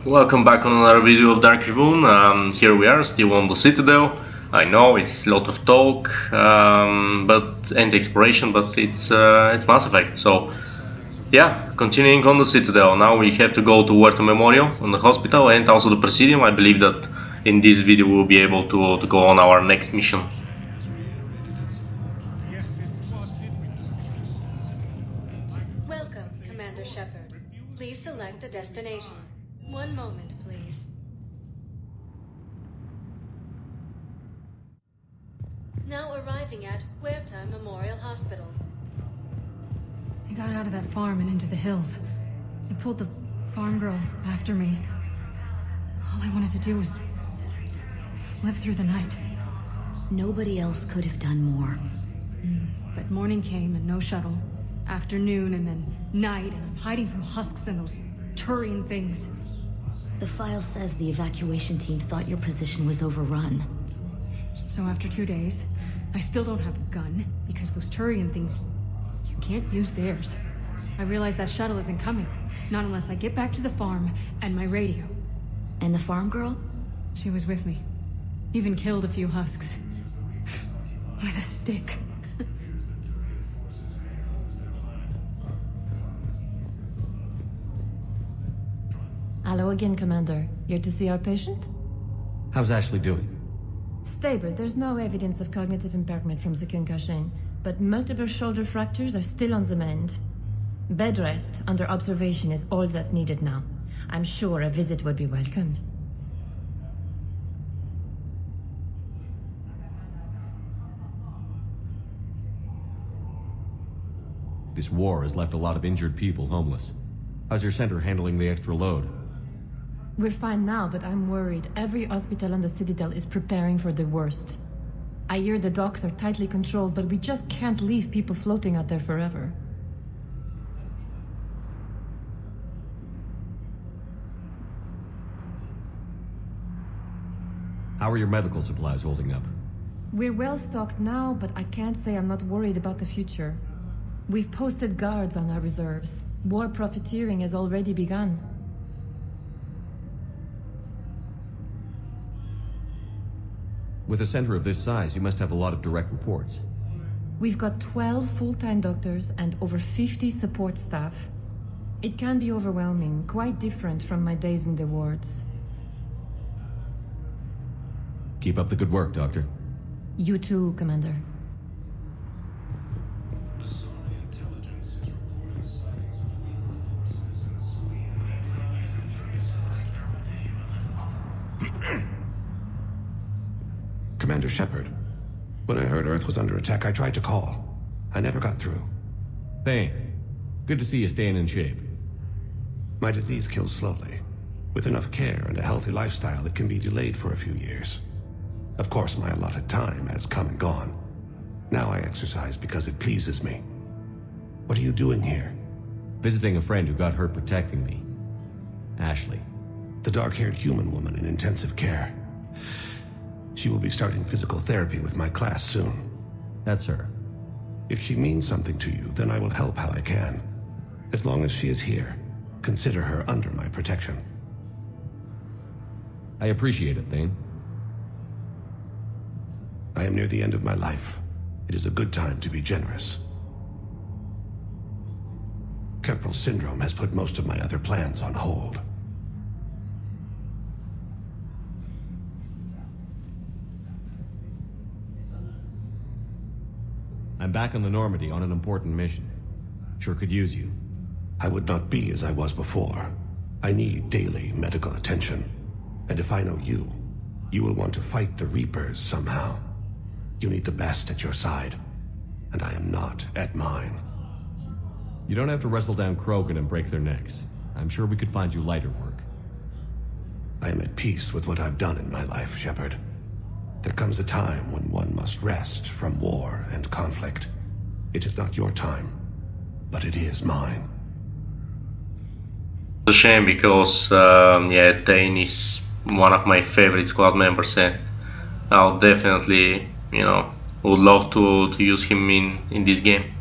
Welcome back on another video of Dark Ribbon. Here we are, still on the Citadel. I know it's a lot of talk, and exploration, but it's Mass Effect. So yeah, continuing on the Citadel. Now we have to go to Huerta Memorial, on the hospital, and also the Presidium. I believe that in this video we'll be able to go on our next mission. Welcome, Commander Shepard. Please select a destination. One moment, please. Now arriving at Huerta Memorial Hospital. I got out of that farm and into the hills. I pulled the farm girl after me. All I wanted to do was live through the night. Nobody else could have done more. But morning came and no shuttle. Afternoon and then night, and I'm hiding from husks and those Turian things. The file says the evacuation team thought your position was overrun. So after 2 days, I still don't have a gun, because those Turian things, you can't use theirs. I realize that shuttle isn't coming, not unless I get back to the farm and my radio. And the farm girl? She was with me. Even killed a few husks. With a stick. Hello again, Commander. Here to see our patient? How's Ashley doing? Stable. There's no evidence of cognitive impairment from the concussion, but multiple shoulder fractures are still on the mend. Bed rest under observation is all that's needed now. I'm sure a visit would be welcomed. This war has left a lot of injured people homeless. How's your center handling the extra load? We're fine now, but I'm worried. Every hospital on the Citadel is preparing for the worst. I hear the docks are tightly controlled, but we just can't leave people floating out there forever. How are your medical supplies holding up? We're well stocked now, but I can't say I'm not worried about the future. We've posted guards on our reserves. War profiteering has already begun. With a center of this size, you must have a lot of direct reports. We've got 12 full-time doctors and over 50 support staff. It can be overwhelming, quite different from my days in the wards. Keep up the good work, Doctor. You too, Commander. Commander Shepard. When I heard Earth was under attack, I tried to call. I never got through. Thane, good to see you staying in shape. My disease kills slowly. With enough care and a healthy lifestyle, it can be delayed for a few years. Of course, my allotted time has come and gone. Now I exercise because it pleases me. What are you doing here? Visiting a friend who got hurt protecting me. Ashley. The dark-haired human woman in intensive care. She will be starting physical therapy with my class soon. That's her. If she means something to you, then I will help how I can. As long as she is here, consider her under my protection. I appreciate it, Thane. I am near the end of my life. It is a good time to be generous. Kemperl syndrome has put most of my other plans on hold. I'm back on the Normandy on an important mission. Sure could use you. I would not be as I was before. I need daily medical attention. And if I know you, you will want to fight the Reapers somehow. You need the best at your side, and I am not at mine. You don't have to wrestle down Krogan and break their necks. I'm sure we could find you lighter work. I am at peace with what I've done in my life, Shepard. There comes a time when one must rest from war and conflict. It is not your time, but it is mine. It's a shame because, Thane is one of my favorite squad members, and I'll definitely, would love to use him in this game.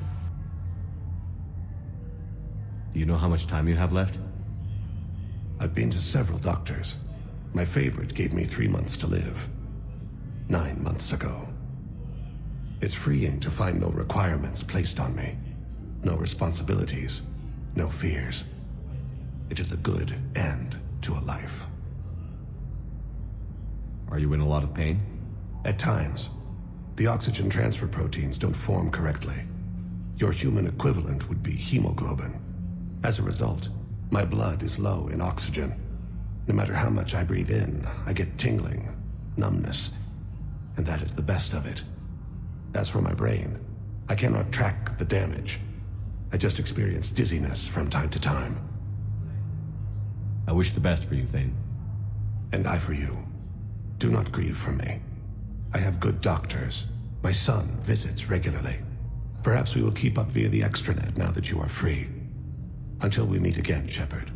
Do you know how much time you have left? I've been to several doctors. My favorite gave me 3 months to live. 9 months ago. It's freeing to find no requirements placed on me. No responsibilities. No fears. It is a good end to a life. Are you in a lot of pain? At times, the oxygen transfer proteins don't form correctly. Your human equivalent would be hemoglobin. As a result, my blood is low in oxygen. No matter how much I breathe in, I get tingling, numbness, and that is the best of it. As for my brain, I cannot track the damage. I just experience dizziness from time to time. I wish the best for you, Thane. And I for you. Do not grieve for me. I have good doctors. My son visits regularly. Perhaps we will keep up via the extranet now that you are free. Until we meet again, Shepard.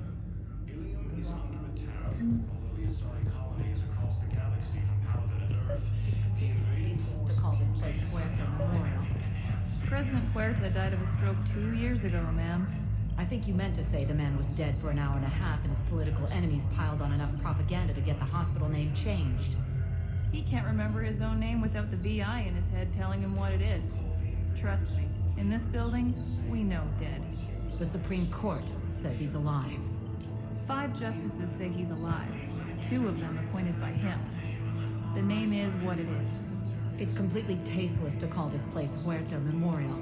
President Huerta died of a stroke 2 years ago, ma'am. I think you meant to say the man was dead for an hour and a half and his political enemies piled on enough propaganda to get the hospital name changed. He can't remember his own name without the VI in his head telling him what it is. Trust me, in this building, we know dead. The Supreme Court says he's alive. 5 justices say he's alive, 2 of them appointed by him. The name is what it is. It's completely tasteless to call this place Huerta Memorial.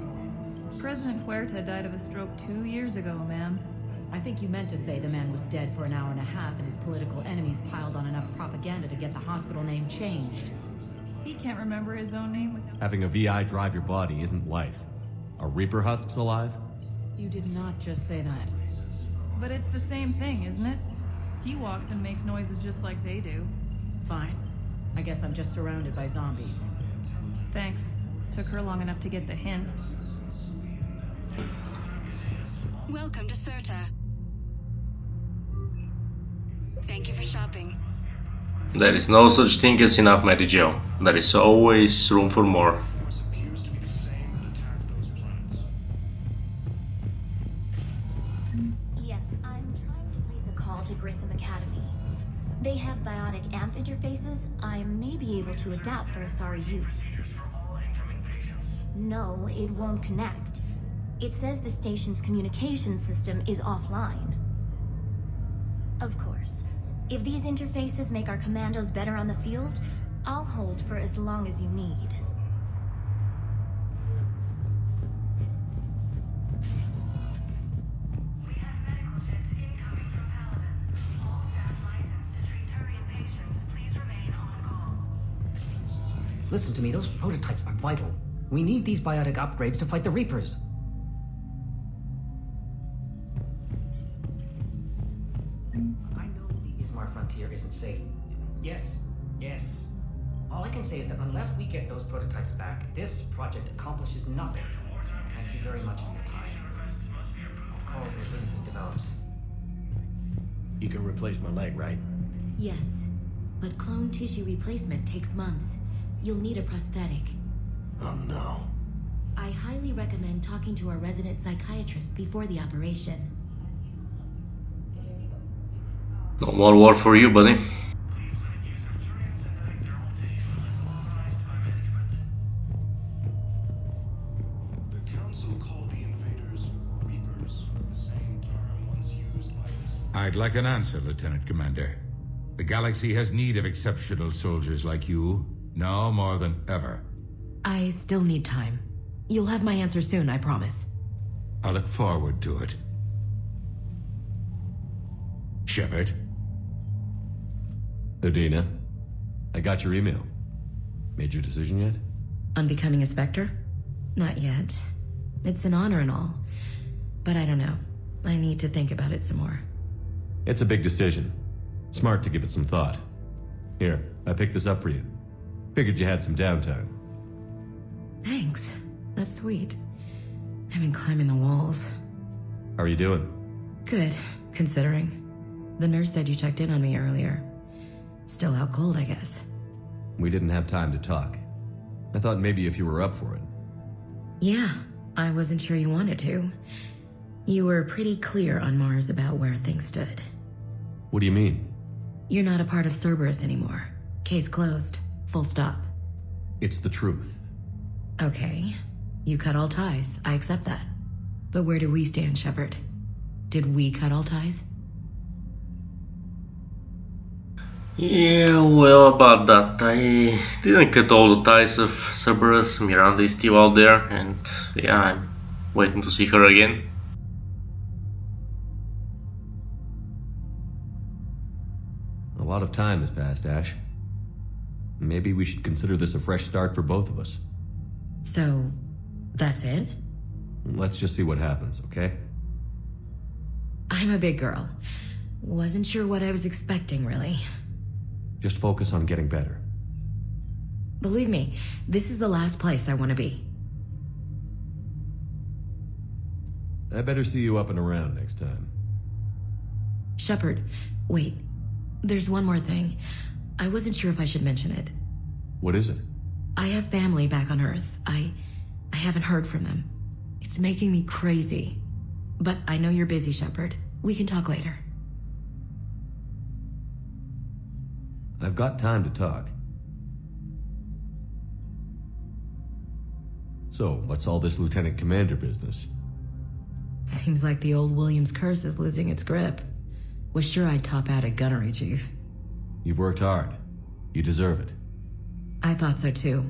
President Huerta died of a stroke 2 years ago, ma'am. I think you meant to say the man was dead for an hour and a half and his political enemies piled on enough propaganda to get the hospital name changed. He can't remember his own name without... Having a VI drive your body isn't life. Are Reaper husks alive? You did not just say that. But it's the same thing, isn't it? He walks and makes noises just like they do. Fine. I guess I'm just surrounded by zombies. Thanks. Took her long enough to get the hint. Welcome to Serta. Thank you for shopping. There is no such thing as enough Medi-Gel. There is always room for more. Yes, I'm trying to place a call to Grissom Academy. They have biotic AMP interfaces I may be able to adapt for Asari use. No, it won't connect. It says the station's communication system is offline. Of course, if these interfaces make our commandos better on the field, I'll hold for as long as you need. Listen to me, those prototypes are vital. We need these biotic upgrades to fight the Reapers. I know the Ismar frontier isn't safe. Yes. All I can say is that unless we get those prototypes back, this project accomplishes nothing. Thank you very much for your time. I'll call you if anything develops. You can replace my leg, right? Yes, but clone tissue replacement takes months. You'll need a prosthetic. Oh no. I highly recommend talking to our resident psychiatrist before the operation. No more war for you, buddy. The Council called the invaders Reapers, the same term once used by... I'd like an answer, Lieutenant Commander. The galaxy has need of exceptional soldiers like you, now more than ever. I still need time. You'll have my answer soon, I promise. I look forward to it. Shepard? Udina, I got your email. Made your decision yet? On becoming a Spectre? Not yet. It's an honor and all. But I don't know. I need to think about it some more. It's a big decision. Smart to give it some thought. Here, I picked this up for you. Figured you had some downtime. Thanks. That's sweet. I've been climbing the walls. How are you doing? Good, considering. The nurse said you checked in on me earlier. Still out cold, I guess. We didn't have time to talk. I thought maybe if you were up for it. Yeah, I wasn't sure you wanted to. You were pretty clear on Mars about where things stood. What do you mean? You're not a part of Cerberus anymore. Case closed. Full stop. It's the truth. Okay. You cut all ties. I accept that. But where do we stand, Shepard? Did we cut all ties? Yeah, well, about that, I didn't cut all the ties of Cerberus. Miranda is still out there, and yeah, I'm waiting to see her again. A lot of time has passed, Ash. Maybe we should consider this a fresh start for both of us. So, that's it? Let's just see what happens, okay? I'm a big girl. Wasn't sure what I was expecting, really. Just focus on getting better. Believe me, this is the last place I want to be. I better see you up and around next time. Shepard, wait. There's one more thing. I wasn't sure if I should mention it. What is it? I have family back on Earth. I haven't heard from them. It's making me crazy. But I know you're busy, Shepard. We can talk later. I've got time to talk. So, what's all this Lieutenant Commander business? Seems like the old Williams curse is losing its grip. Was sure I'd top out at gunnery, Chief. You've worked hard. You deserve it. I thought so too.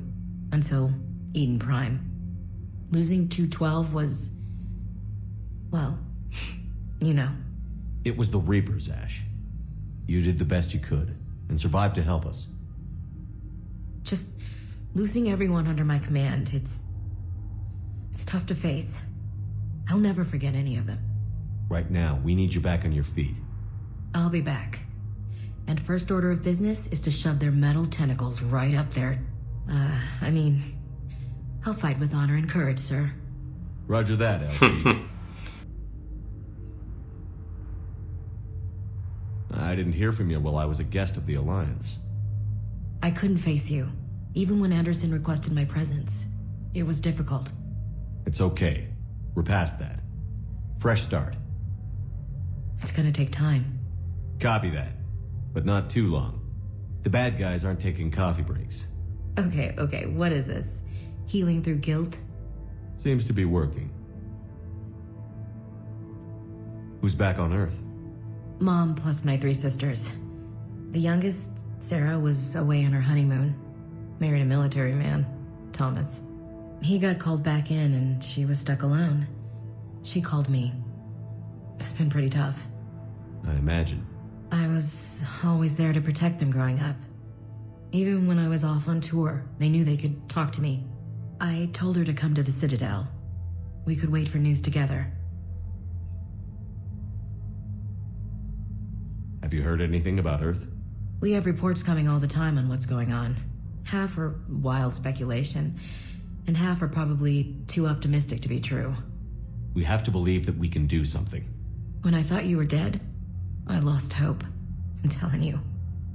Until Eden Prime. Losing 212 was... well, you know. It was the Reapers, Ash. You did the best you could, and survived to help us. Just losing everyone under my command, it's tough to face. I'll never forget any of them. Right now, we need you back on your feet. I'll be back. And first order of business is to shove their metal tentacles right up there. I'll fight with honor and courage, sir. Roger that, Elsie. I didn't hear from you while I was a guest of the Alliance. I couldn't face you, even when Anderson requested my presence. It was difficult. It's okay. We're past that. Fresh start. It's gonna take time. Copy that. But not too long. The bad guys aren't taking coffee breaks. Okay, what is this? Healing through guilt? Seems to be working. Who's back on Earth? Mom plus my 3 sisters. The youngest, Sarah, was away on her honeymoon. Married a military man, Thomas. He got called back in and she was stuck alone. She called me. It's been pretty tough. I imagine. I was always there to protect them growing up. Even when I was off on tour, they knew they could talk to me. I told her to come to the Citadel. We could wait for news together. Have you heard anything about Earth? We have reports coming all the time on what's going on. Half are wild speculation, and half are probably too optimistic to be true. We have to believe that we can do something. When I thought you were dead, I lost hope. I'm telling you.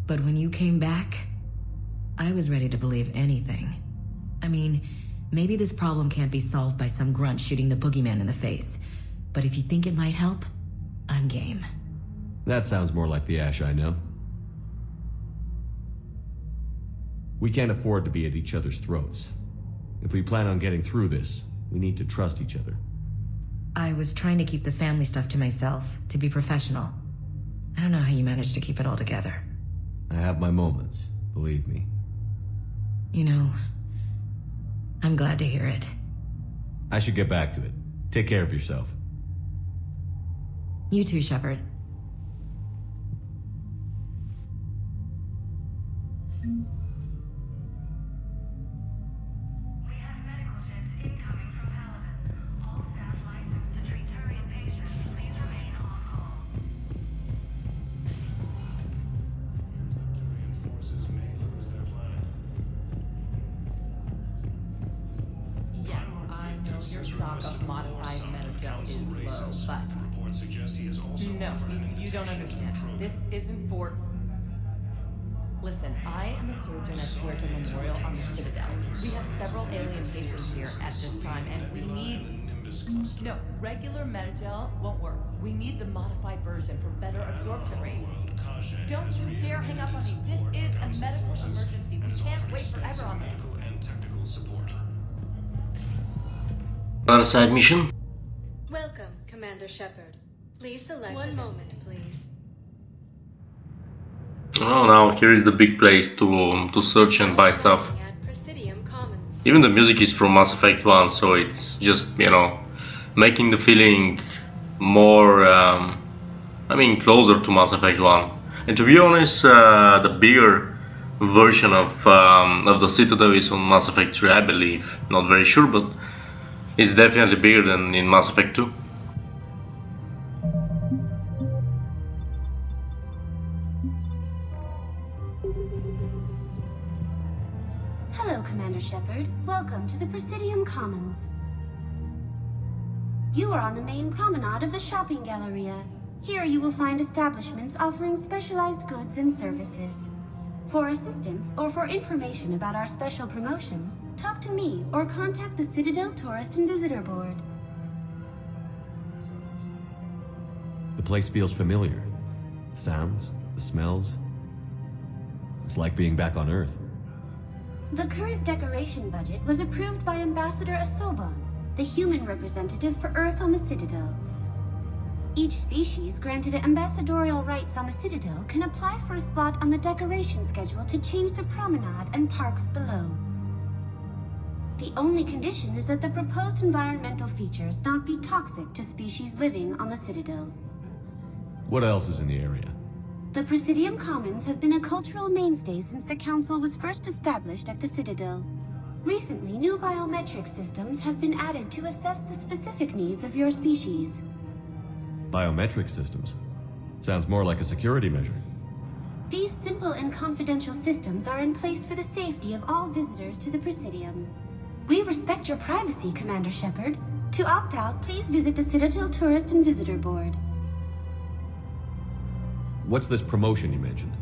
But when you came back, I was ready to believe anything. Maybe this problem can't be solved by some grunt shooting the boogeyman in the face. But if you think it might help, I'm game. That sounds more like the Ash I know. We can't afford to be at each other's throats. If we plan on getting through this, we need to trust each other. I was trying to keep the family stuff to myself, to be professional. I don't know how you managed to keep it all together. I have my moments, believe me. I'm glad to hear it. I should get back to it. Take care of yourself. You too, Shepard. Stock of modified Metagel is low, but... No, you don't understand. This isn't for... Listen, I am a surgeon at Puerto Memorial on the Citadel. We have several alien patients here at this time, and we need... No, regular Metagel won't work. We need the modified version for better absorption rates. Don't you dare hang up on me. This is a medical emergency. We can't wait forever on this. Another side mission. Welcome, Commander Shepard. Please select. One moment, please. Oh, now here is the big place to search and buy stuff. Even the music is from Mass Effect 1, so it's just, you know, making the feeling more, closer to Mass Effect 1. And to be honest, the bigger version of the Citadel is on Mass Effect 3, I believe. Not very sure, but it's definitely bigger than in Mass Effect 2. Hello, Commander Shepard. Welcome to the Presidium Commons. You are on the main promenade of the Shopping Galleria. Here you will find establishments offering specialized goods and services. For assistance or for information about our special promotion, talk to me or contact the Citadel Tourist and Visitor Board. The place feels familiar. The sounds, the smells. It's like being back on Earth. The current decoration budget was approved by Ambassador Asoba, the human representative for Earth on the Citadel. Each species granted ambassadorial rights on the Citadel can apply for a slot on the decoration schedule to change the promenade and parks below. The only condition is that the proposed environmental features not be toxic to species living on the Citadel. What else is in the area? The Presidium Commons have been a cultural mainstay since the Council was first established at the Citadel. Recently, new biometric systems have been added to assess the specific needs of your species. Biometric systems? Sounds more like a security measure. These simple and confidential systems are in place for the safety of all visitors to the Presidium. We respect your privacy, Commander Shepard. To opt out, please visit the Citadel Tourist and Visitor Board. What's this promotion you mentioned?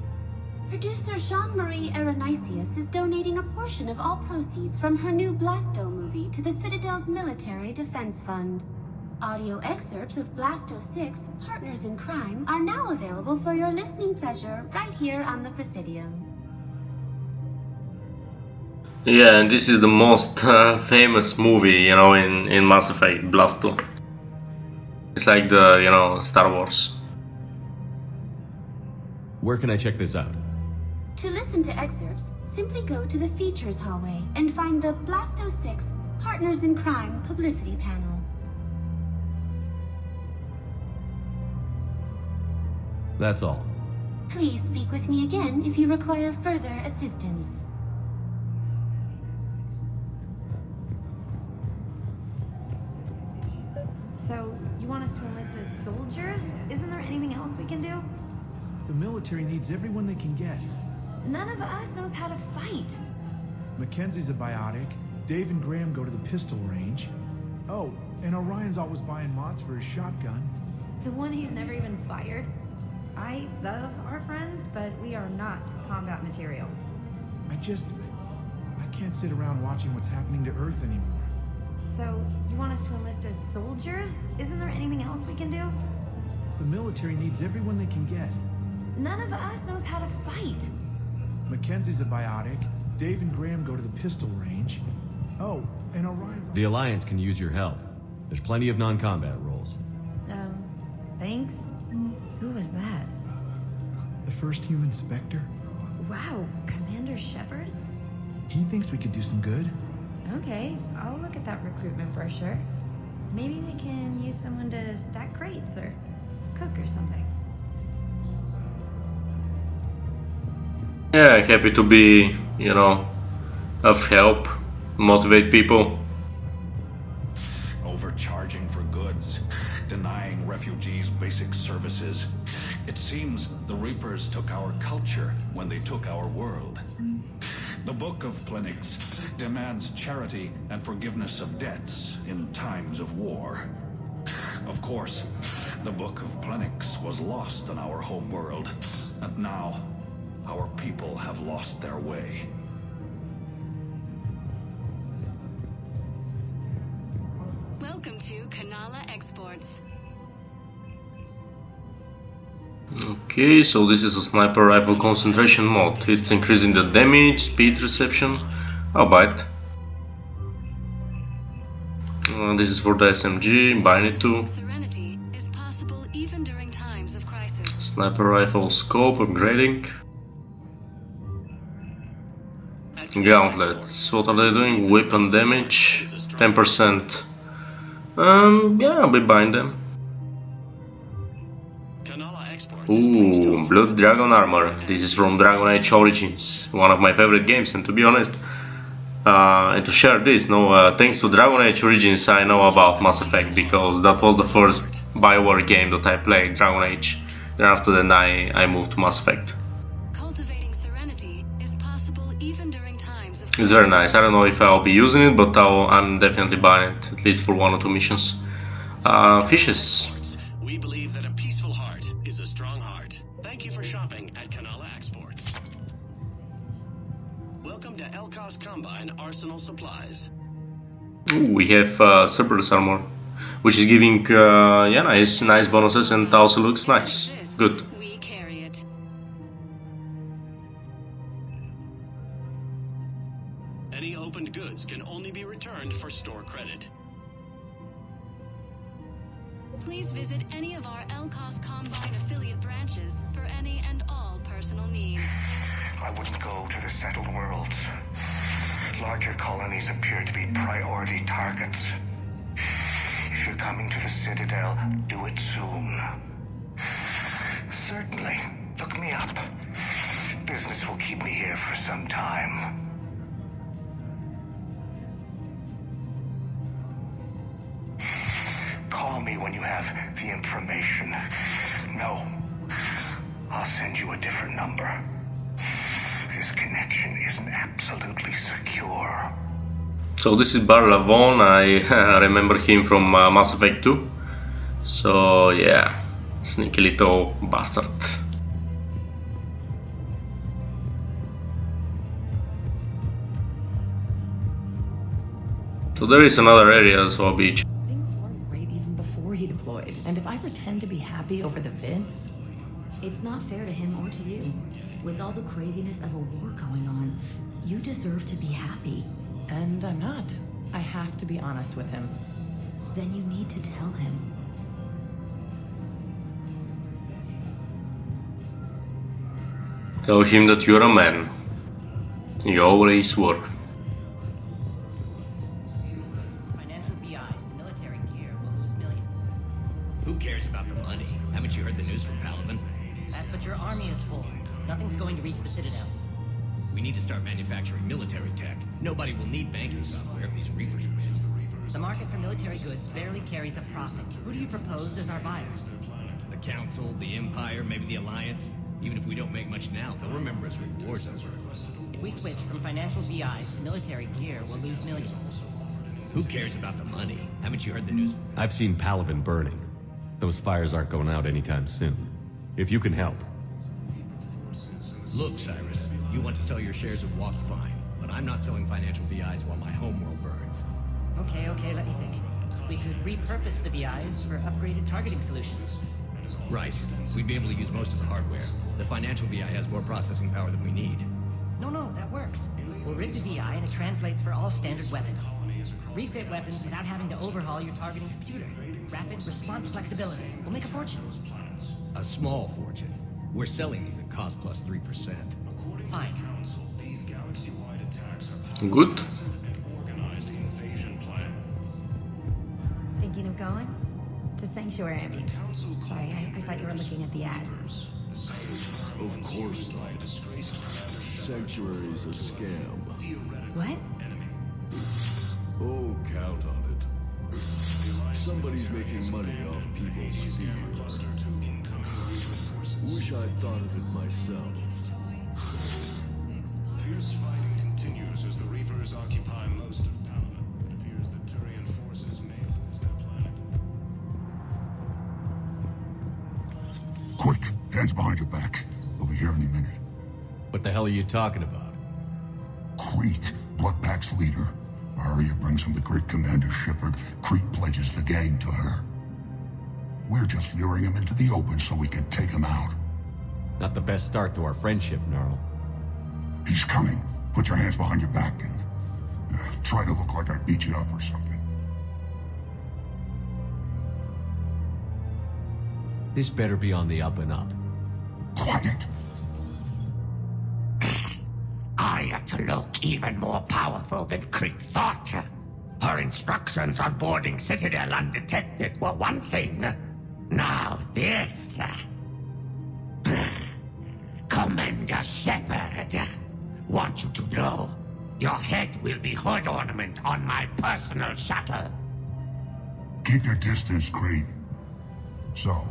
Producer Jean-Marie Aronisius is donating a portion of all proceeds from her new Blasto movie to the Citadel's Military Defense Fund. Audio excerpts of Blasto 6, Partners in Crime, are now available for your listening pleasure right here on the Presidium. Yeah, and this is the most famous movie, you know, in Mass Effect, Blasto. It's like the, you know, Star Wars. Where can I check this out? To listen to excerpts, simply go to the Features hallway and find the Blasto 6 Partners in Crime publicity panel. That's all. Please speak with me again if you require further assistance. So, you want us to enlist as soldiers? Isn't there anything else we can do? The military needs everyone they can get. None of us knows how to fight. Mackenzie's a biotic. Dave and Graham go to the pistol range. Oh, and Orion's always buying mods for his shotgun. The one he's never even fired? I love our friends, but we are not combat material. I can't sit around watching what's happening to Earth anymore. So, you want us to enlist as soldiers? Isn't there anything else we can do? The military needs everyone they can get. None of us knows how to fight. Mackenzie's a biotic. Dave and Graham go to the pistol range. Oh, and Orion's... The Alliance can use your help. There's plenty of non-combat roles. Thanks. Who was that? The first human Spectre. Wow, Commander Shepard? He thinks we could do some good. Okay, I'll look at that recruitment brochure. Maybe they can use someone to stack crates or cook or something. Yeah, happy to be, you know, of help, motivate people. Overcharging for goods, denying refugees basic services. It seems the Reapers took our culture when they took our world. The Book of Plenix demands charity and forgiveness of debts in times of war. Of course, the Book of Plenix was lost on our home world, and now our people have lost their way. Welcome to Kanala Exports. Okay, so this is a sniper rifle concentration mod. It's increasing the damage, speed, reception. I'll buy it. This is for the SMG, buying it too. Sniper rifle scope, upgrading. Gauntlets, what are they doing? Weapon damage, 10%. Yeah, I'll be buying them. Ooh, Blood Dragon Armor. This is from Dragon Age Origins, one of my favorite games, and to be honest, and to share this, thanks to Dragon Age Origins I know about Mass Effect, because that was the first BioWare game that I played, Dragon Age. Then after that I moved to Mass Effect. It's very nice. I don't know if I'll be using it, but I'm definitely buying it, at least for 1 or 2 missions. Fishes. We believe that a peaceful heart is a strong heart. Thank you for shopping at Kanala Exports. Welcome to Elkos Combine Arsenal Supplies. Ooh, we have Cerberus Armor, which is giving yeah, nice bonuses, and also looks nice. Good. Any opened goods can only be returned for store credit. Please visit any of our Elkos Combine affiliate branches for any and all personal needs. I wouldn't go to the settled worlds. Larger colonies appear to be priority targets. If you're coming to the Citadel, do it soon. Certainly. Look me up. Business will keep me here for some time. Call me when you have the information. No. I'll send you a different number. This connection isn't absolutely secure. So this is Bar Lavon. I remember him from Mass Effect 2. So yeah, sneaky little bastard. So there is another area, so I'll be. Things weren't great even before he deployed, and if I pretend to be happy over the vids, it's not fair to him or to you. With all the craziness of a war going on, you deserve to be happy. And I'm not. I have to be honest with him. Then you need to tell him. Tell him that you're a man. You always were. Financial BIs to military gear will lose millions. Who cares about the money? Haven't you heard the news from Palaven? That's what your army is for. Nothing's going to reach the Citadel. We need to start manufacturing military tech. Nobody will need banking software if these Reapers win. The market for military goods barely carries a profit. Who do you propose as our buyer? The Council, the Empire, maybe the Alliance. Even if we don't make much now, they'll remember us when the war's over. If we switch from financial BIs to military gear, we'll lose millions. Who cares about the money? Haven't you heard the news? I've seen Palaven burning. Those fires aren't going out anytime soon. If you can help. Look, Cyrus, you want to sell your shares of Walk, fine. But I'm not selling financial VIs while my homeworld burns. Okay, let me think. We could repurpose the VIs for upgraded targeting solutions. Right. We'd be able to use most of the hardware. The financial VI has more processing power than we need. No, that works. We'll rig the VI and it translates for all standard weapons. Refit weapons without having to overhaul your targeting computer. Rapid response flexibility. We'll make a fortune. A small fortune. We're selling these at cost plus 3%. Fine. Good. Thinking of going? To Sanctuary, I mean. Sorry, I thought you were looking at the ad. Of course not. Sanctuary's a scam. What? Oh, count on it. Somebody's making money off people's fear. Wish I'd thought of it myself. Fierce fighting continues as the Reapers occupy most of Palaven. It appears that Turian forces may lose their planet. Quick, hands behind your back. We'll be here any minute. What the hell are you talking about? Crete, Bloodpack's leader. Aria brings him the great Commander Shepard. Crete pledges the gang to her. We're just luring him into the open so we can take him out. Not the best start to our friendship, Gnarl. He's coming. Put your hands behind your back and try to look like I beat you up or something. This better be on the up and up. Quiet. Arya to look even more powerful than Crete thought. Her instructions on boarding Citadel undetected were one thing. Now this. Commander Shepard, want you to know, your head will be hood ornament on my personal shuttle. Keep your distance, Crete. So,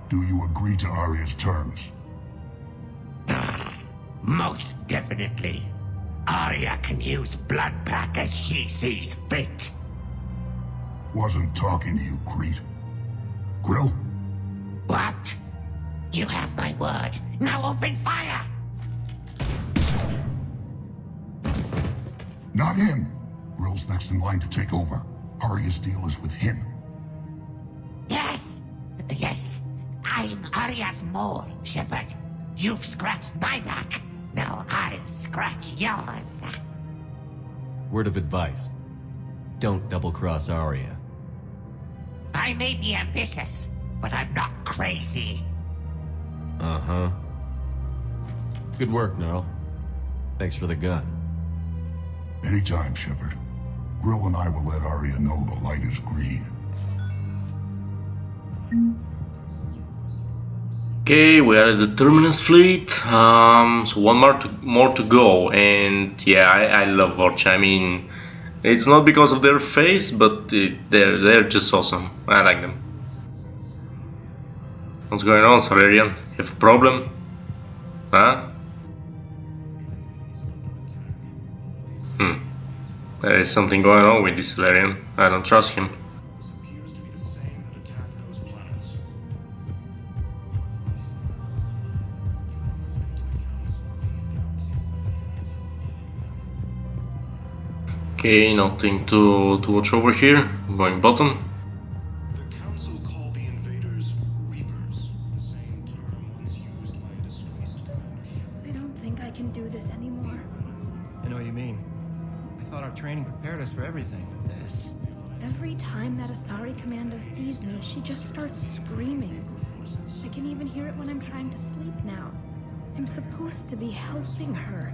do you agree to Arya's terms? Most definitely. Arya can use Bloodpack as she sees fit. Wasn't talking to you, Crete. Grill? What? You have my word. Now open fire! Not him. Grill's next in line to take over. Arya's deal is with him. Yes. Yes. I'm Arya's mole, Shepard. You've scratched my back. Now I'll scratch yours. Word of advice. Don't double-cross Arya. I may be ambitious, but I'm not crazy. Uh-huh. Good work, Gnarl. Thanks for the gun. Anytime, Shepard. Grill and I will let Arya know the light is green. Okay, we are at the Terminus fleet, so one more to go, and yeah, I love Vorcha. I mean, it's not because of their face, but they're just awesome. I like them. What's going on, Salarian? You have a problem? Huh? There is something going on with this Salarian. I don't trust him. Okay, nothing to watch over here. Going bottom. The Council called the invaders Reapers, the same term once used by a disgraced I don't think I can do this anymore. I know what you mean. I thought our training prepared us for everything, but this... Every time that Asari Commando sees me, she just starts screaming. I can even hear it when I'm trying to sleep now. I'm supposed to be helping her,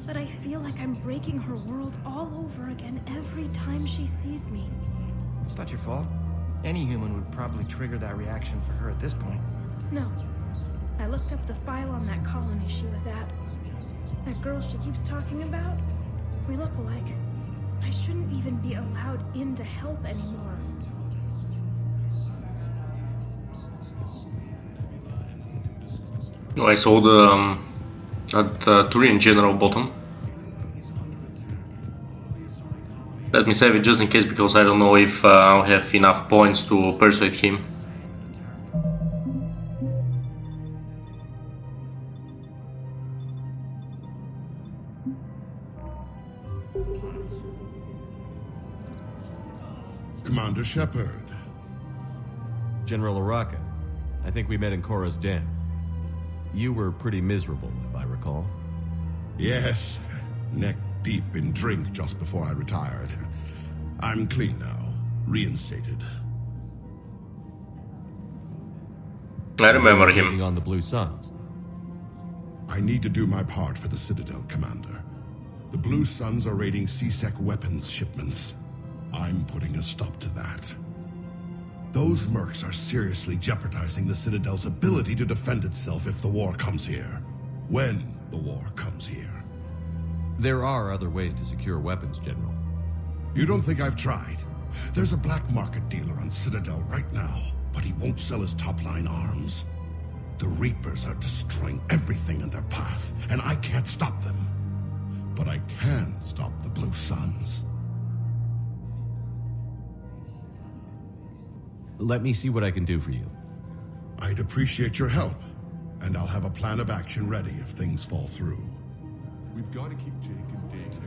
but I feel like I'm breaking her world all over again every time she sees me. It's not your fault. Any human would probably trigger that reaction for her at this point. No. I looked up the file on that colony she was at. That girl she keeps talking about? We look alike. I shouldn't even be allowed in to help anymore. Oh, I saw the Turian General bottom. Let me save it just in case, because I don't know if I'll have enough points to persuade him. Commander Shepard. General Araka. I think we met in Korra's den. You were pretty miserable, if I recall. Yes. Neck deep in drink just before I retired. I'm clean now. Reinstated. I remember him. On the Blue Suns. I need to do my part for the Citadel, Commander. The Blue Suns are raiding CSEC weapons shipments. I'm putting a stop to that. Those mercs are seriously jeopardizing the Citadel's ability to defend itself if the war comes here. When the war comes here. There are other ways to secure weapons, General. You don't think I've tried? There's a black market dealer on Citadel right now, but he won't sell his top-line arms. The Reapers are destroying everything in their path, and I can't stop them. But I can stop the Blue Suns. Let me see what I can do for you. I'd appreciate your help, and I'll have a plan of action ready if things fall through. We've got to keep Jake and Dane here.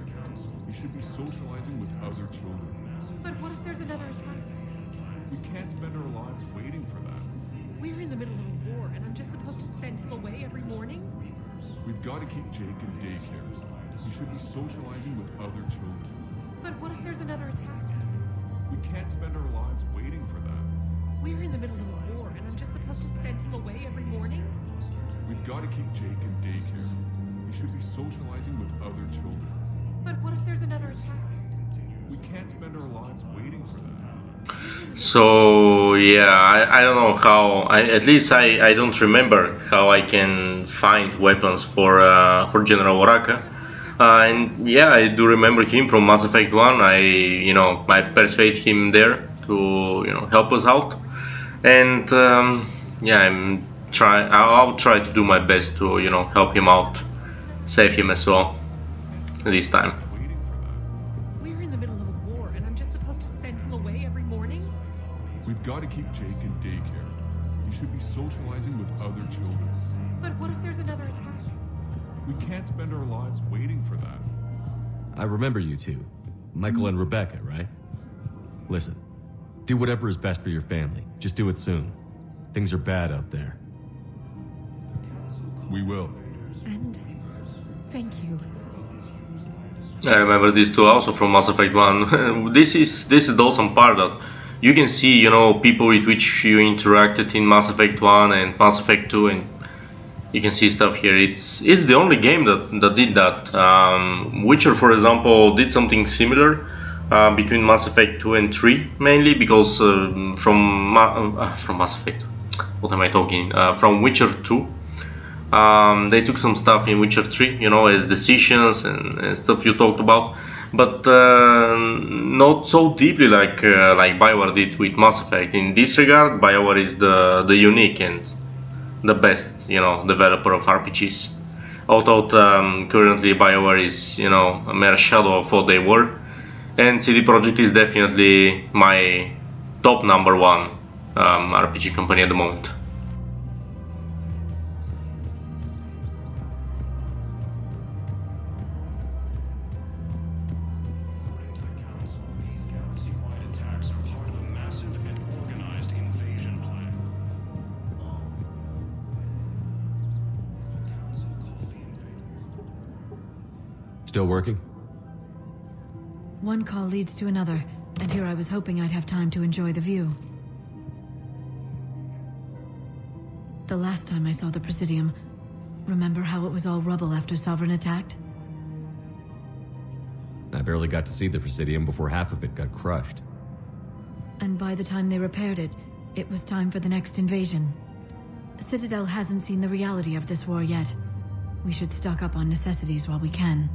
We should be socializing with other children. But what if there's another attack? We can't spend our lives waiting for that. We're in the middle of a war, and I'm just supposed to send him away every morning? We've got to keep Jake in daycare. He should be socializing with other children. But what if there's another attack? We can't spend our lives waiting for that. We're in the middle of a war, and I'm just supposed to send him away every morning? We've got to keep Jake in daycare. He should be socializing with other children. But what if there's another attack? We can't spend our lives waiting for that. So yeah, I don't know how. At least I don't remember how I can find weapons for General Oraka. And yeah, I do remember him from Mass Effect 1. I persuade him there to help us out. And yeah, I'll try to do my best to help him out, save him as well this time. We're in the middle of a war, and I'm just supposed to send him away every morning? We've got to keep Jake in daycare. He should be socializing with other children. But what if there's another attack? We can't spend our lives waiting for that. I remember you two. Michael and Rebecca, right? Listen, do whatever is best for your family. Just do it soon. Things are bad out there. We will. And thank you. I remember this too, also from Mass Effect 1. This is the awesome part that you can see, people with which you interacted in Mass Effect 1 and Mass Effect 2, and you can see stuff here. It's the only game that did that. Witcher, for example, did something similar between Mass Effect 2 and 3, mainly because from Mass Effect, what am I talking? From Witcher 2. They took some stuff in Witcher 3, as decisions and stuff you talked about, but not so deeply like BioWare did with Mass Effect. In this regard, BioWare is the unique and the best, developer of RPGs. Although currently BioWare is, a mere shadow of what they were, and CD Projekt is definitely my top number one RPG company at the moment. Still working? One call leads to another, and here I was hoping I'd have time to enjoy the view. The last time I saw the Presidium, remember how it was all rubble after Sovereign attacked? I barely got to see the Presidium before half of it got crushed. And by the time they repaired it, it was time for the next invasion. Citadel hasn't seen the reality of this war yet. We should stock up on necessities while we can.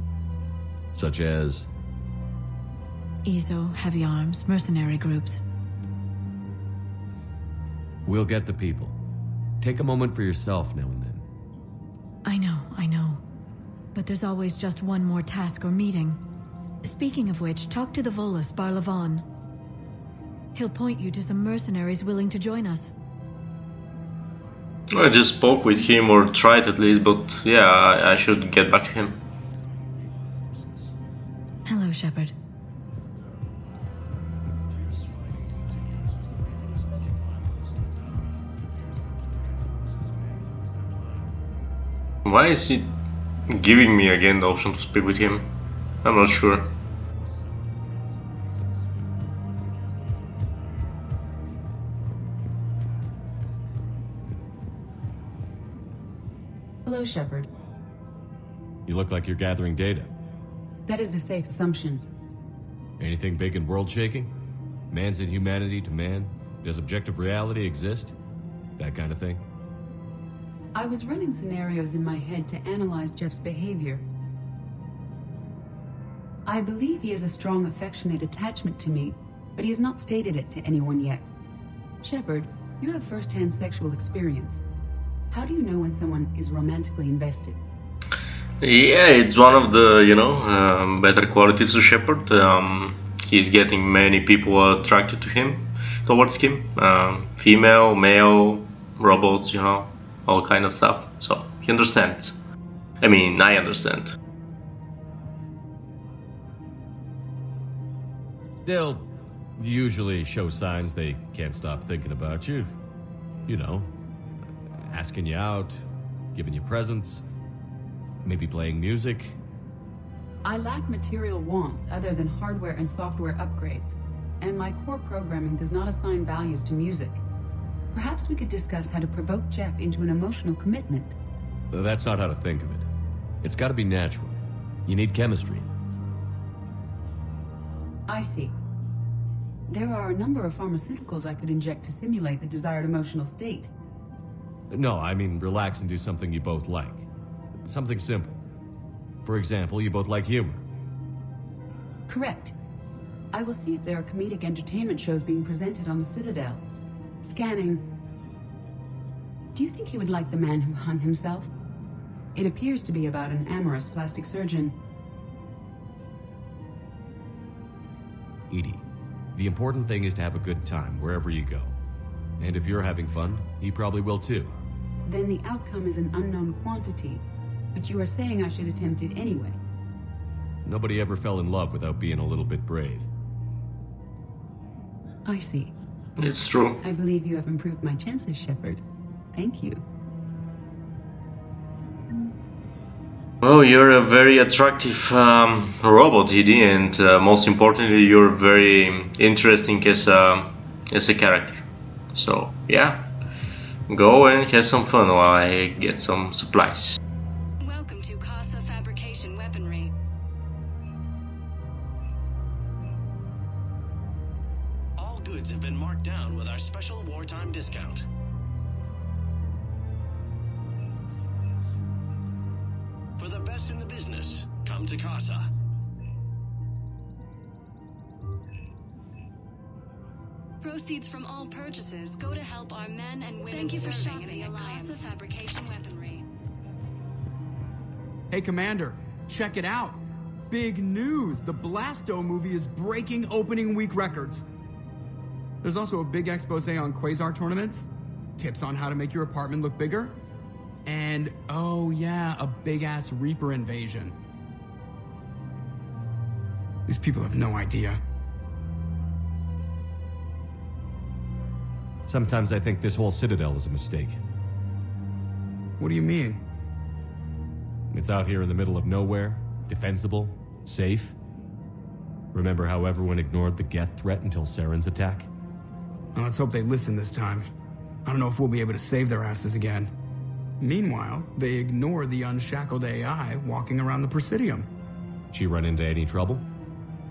Such as? ESO, heavy arms, mercenary groups. We'll get the people. Take a moment for yourself now and then. I know. But there's always just one more task or meeting. Speaking of which, talk to the Volus, Barlavan. He'll point you to some mercenaries willing to join us. I just spoke with him, or tried at least, but yeah, I should get back to him. Hello, Shepard. Why is he giving me again the option to speak with him? I'm not sure. Hello, Shepard. You look like you're gathering data. That is a safe assumption. Anything big and world-shaking? Man's inhumanity to man? Does objective reality exist? That kind of thing? I was running scenarios in my head to analyze Jeff's behavior. I believe he has a strong affectionate attachment to me, but he has not stated it to anyone yet. Shepard, you have first-hand sexual experience. How do you know when someone is romantically invested? Yeah, it's one of the, better qualities of Shepard. He's getting many people attracted to him, towards him. Female, male, robots, all kind of stuff. So, he understands. I mean, I understand. They'll usually show signs they can't stop thinking about you. Asking you out, giving you presents. Maybe playing music? I lack material wants other than hardware and software upgrades, and my core programming does not assign values to music. Perhaps we could discuss how to provoke Jeff into an emotional commitment. That's not how to think of it. It's gotta be natural. You need chemistry. I see. There are a number of pharmaceuticals I could inject to simulate the desired emotional state. No, I mean relax and do something you both like. Something simple. For example, you both like humor. Correct. I will see if there are comedic entertainment shows being presented on the Citadel. Scanning. Do you think he would like The Man Who Hung Himself? It appears to be about an amorous plastic surgeon. Edie, the important thing is to have a good time wherever you go. And if you're having fun, he probably will too. Then the outcome is an unknown quantity, but you are saying I should attempt it anyway. Nobody ever fell in love without being a little bit brave. I see. It's true. I believe you have improved my chances, Shepard. Thank you. Well, you're a very attractive robot, Edie, and most importantly, you're very interesting as a character. So, yeah, go and have some fun while I get some supplies. Welcome to Casa Fabrication Weaponry. All goods have been marked down with our special wartime discount. For the best in the business, come to Casa. Proceeds from all purchases go to help our men and women serving in the Alliance. Casa Fabrication Weaponry. Hey, Commander, check it out. Big news! The Blasto movie is breaking opening week records. There's also a big expose on Quasar tournaments, tips on how to make your apartment look bigger, and, oh yeah, a big-ass Reaper invasion. These people have no idea. Sometimes I think this whole Citadel is a mistake. What do you mean? It's out here in the middle of nowhere, defensible, safe. Remember how everyone ignored the Geth threat until Saren's attack? Well, let's hope they listen this time. I don't know if we'll be able to save their asses again. Meanwhile, they ignore the unshackled AI walking around the Presidium. She run into any trouble?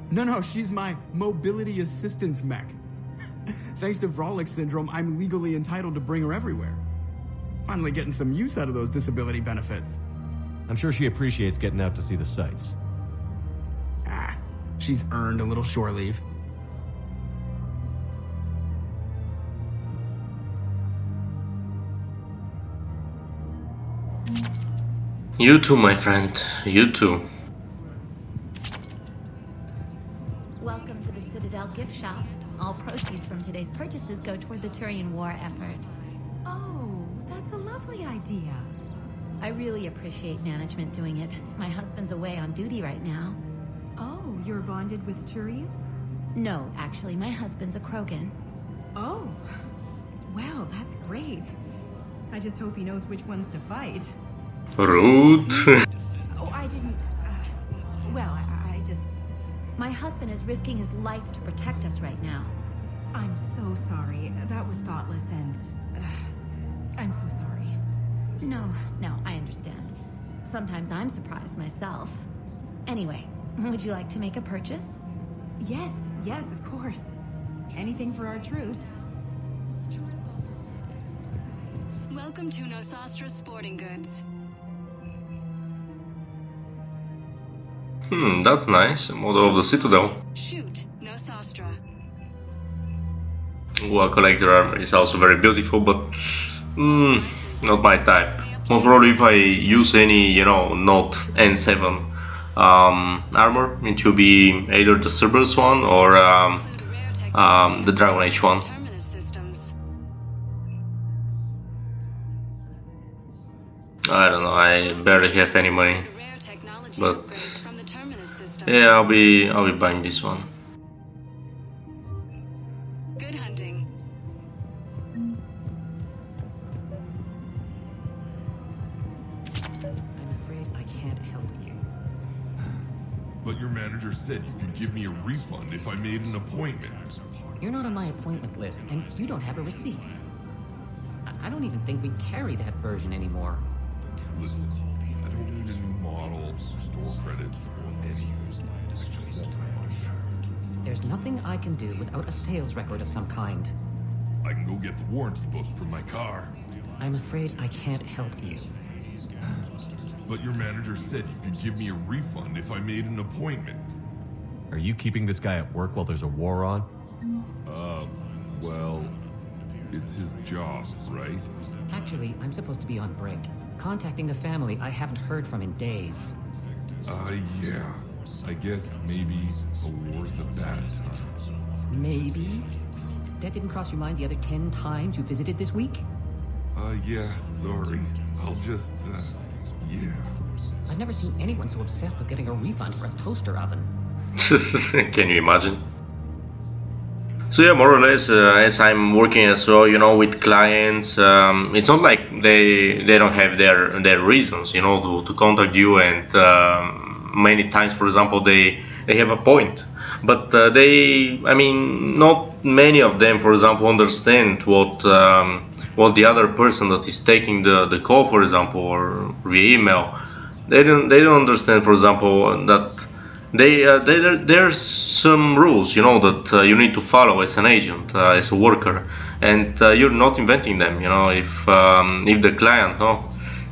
No, she's my mobility assistance mech. Thanks to Vralik syndrome, I'm legally entitled to bring her everywhere. Finally getting some use out of those disability benefits. I'm sure she appreciates getting out to see the sights. She's earned a little shore leave. You too, my friend. You too. Welcome to the Citadel gift shop. All proceeds from today's purchases go toward the Turian war effort. Oh, that's a lovely idea. I really appreciate management doing it. My husband's away on duty right now. Oh, you're bonded with Turian? No, actually, my husband's a Krogan. Oh, well, that's great. I just hope he knows which ones to fight. Rude. Oh, I didn't... well, I just... My husband is risking his life to protect us right now. I'm so sorry. That was thoughtless and... I'm so sorry. No, I understand. Sometimes I'm surprised myself. Anyway, would you like to make a purchase? Yes, of course. Anything for our troops. Welcome to Nosastra Sporting Goods. That's nice. A model of the Citadel. Shoot, Nosastra. Well, collector armor is also very beautiful, but not my type. Most probably if I use any, not N7 armor, it will be either the Cerberus one or the Dragon Age one. I don't know, I barely have any money, but yeah, I'll be buying this one. Good hunting. I'm afraid I can't But your manager said you could give me a refund if I made an appointment. You're not on my appointment list, and you don't have a receipt. I don't even think we carry that version anymore. Listen, I don't need a new model, store credits, or anything. I just want my money. There's nothing I can do without a sales record of some kind. I can go get the warranty book for my car. I'm afraid I can't help you. But your manager said you could give me a refund if I made an appointment. Are you keeping this guy at work while there's a war on? Well, it's his job, right? Actually, I'm supposed to be on break. Contacting the family I haven't heard from in days. Yeah. I guess maybe a war's a bad time. Maybe? That didn't cross your mind the other 10 times you visited this week? Yeah, sorry. I'll just, yeah. I've never seen anyone so obsessed with getting a refund for a toaster oven. Can you imagine? So yeah, more or less, as I'm working as well, you know, with clients, it's not like they don't have their reasons, you know, to contact you, and many times, for example, they have a point, but I mean, not many of them, for example, understand what the other person that is taking the call, for example, or via email, they don't understand, for example, that there's some rules, you know, that you need to follow as an agent, as a worker, and you're not inventing them. You know, if the client,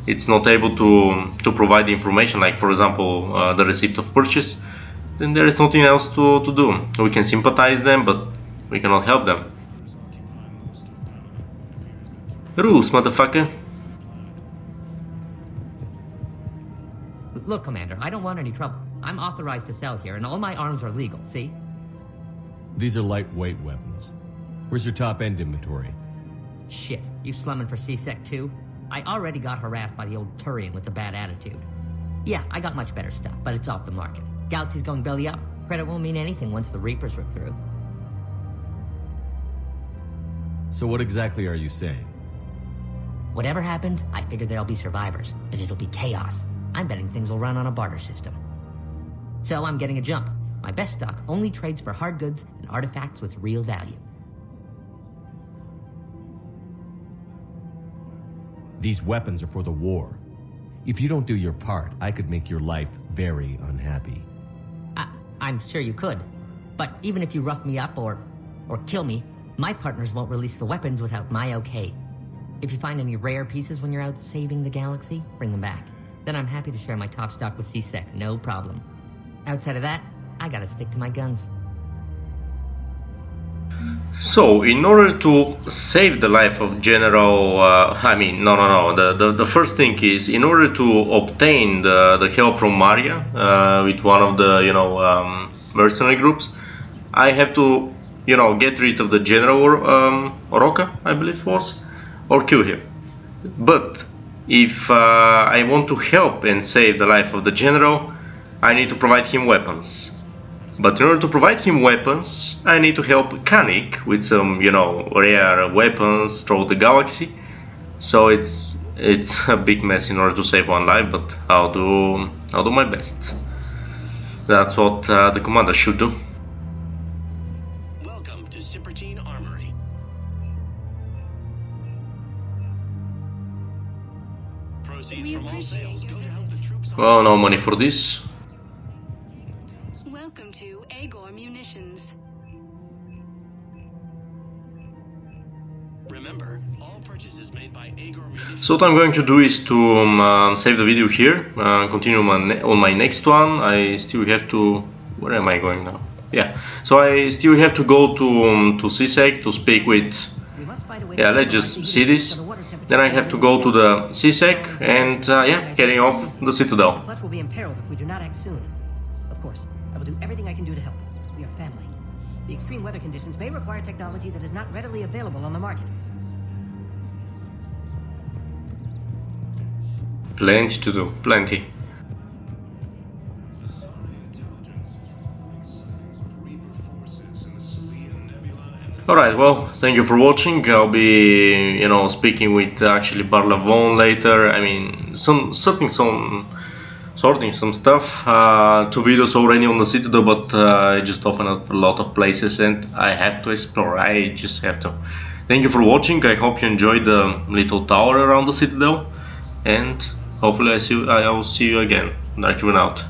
it's not able to provide the information, like for example the receipt of purchase, then there is nothing else to do. We can sympathize them, but we cannot help them. Rules, motherfucker. Look, Commander, I don't want any trouble. I'm authorized to sell here, and all my arms are legal, see? These are lightweight weapons. Where's your top-end inventory? Shit, you slumming for C-Sec too? I already got harassed by the old Turian with the bad attitude. Yeah, I got much better stuff, but it's off the market. Galaxy's going belly up. Credit won't mean anything once the Reapers rip through. So what exactly are you saying? Whatever happens, I figure there'll be survivors, but it'll be chaos. I'm betting things will run on a barter system. So I'm getting a jump. My best stock only trades for hard goods and artifacts with real value. These weapons are for the war. If you don't do your part, I could make your life very unhappy. I'm sure you could. But even if you rough me up or kill me, my partners won't release the weapons without my okay. If you find any rare pieces when you're out saving the galaxy, bring them back. Then I'm happy to share my top stock with C-Sec, no problem. Outside of that, I gotta stick to my guns. So, in order to save the life of General, the first thing is, in order to obtain the help from Maria, with one of the, mercenary groups, I have to, get rid of the General Oroka, I believe it was, or kill him. But if I want to help and save the life of the General, I need to provide him weapons. But in order to provide him weapons, I need to help Kanik with some, rare weapons throughout the galaxy. So it's a big mess in order to save one life, but I'll do my best. That's what the commander should do. Welcome to Cipertine Armory. Proceeds from all sales go to help the troops. Well, no money for this. Welcome to Agor Munitions. Remember, all purchases made by Agor Munitions. So what I'm going to do is to save the video here, continue on my next one. I still have to... Where am I going now? Yeah, so I still have to go to C-Sec to speak with... Yeah, let's just see this. Then I have to go to the C-Sec and, heading off the Citadel. The Fletch will be imperiled if we do not act soon. Of course, I will do everything I can do to help. We are family. The extreme weather conditions may require technology that is not readily available on the market. Plenty to do, plenty. Alright, well, thank you for watching. I'll be, speaking with actually Barlavon later. I mean, some sorting some stuff. 2 videos already on the Citadel, but I just opened up a lot of places and I have to explore. I just have to. Thank you for watching. I hope you enjoyed the little tower around the Citadel, and hopefully I will see you again. Dark Riven out.